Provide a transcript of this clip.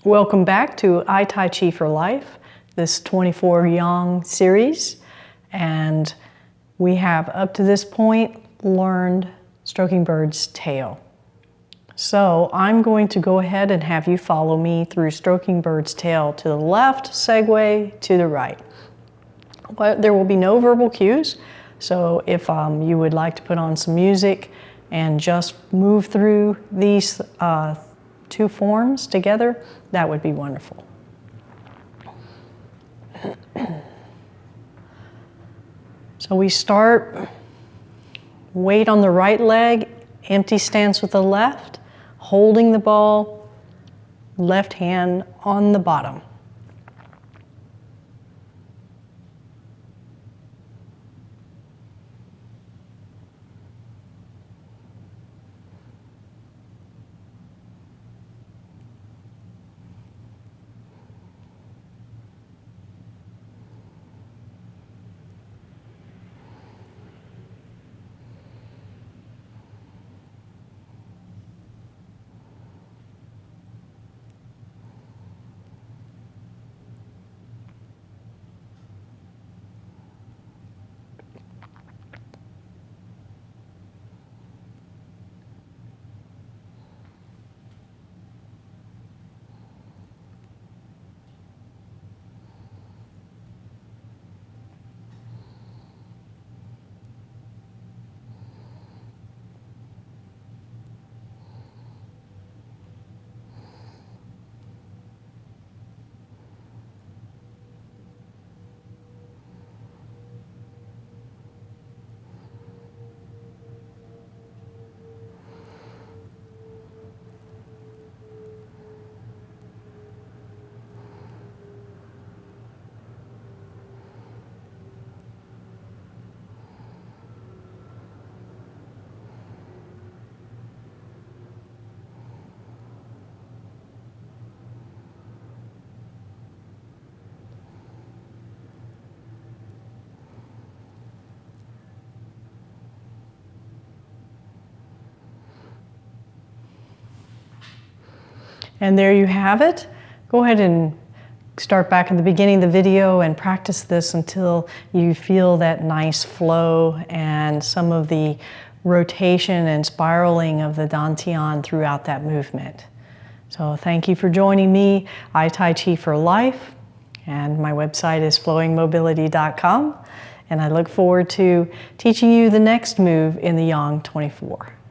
Welcome back to Tai Chi for Life, this 24 Yang series. And we have up to this point learned stroking bird's tail. So I'm going to go ahead and have you follow me through stroking bird's tail to the left, segue to the right. But there will be no verbal cues. So if you would like to put on some music and just move through these two forms together, that would be wonderful. So we start, weight on the right leg, empty stance with the left, holding the ball, left hand on the bottom. And there you have it. Go ahead and start back at the beginning of the video and practice this until you feel that nice flow and some of the rotation and spiraling of the dantian throughout that movement. So thank you for joining me. Tai Chi for Life, and my website is flowingmobility.com. And I look forward to teaching you the next move in the Yang 24.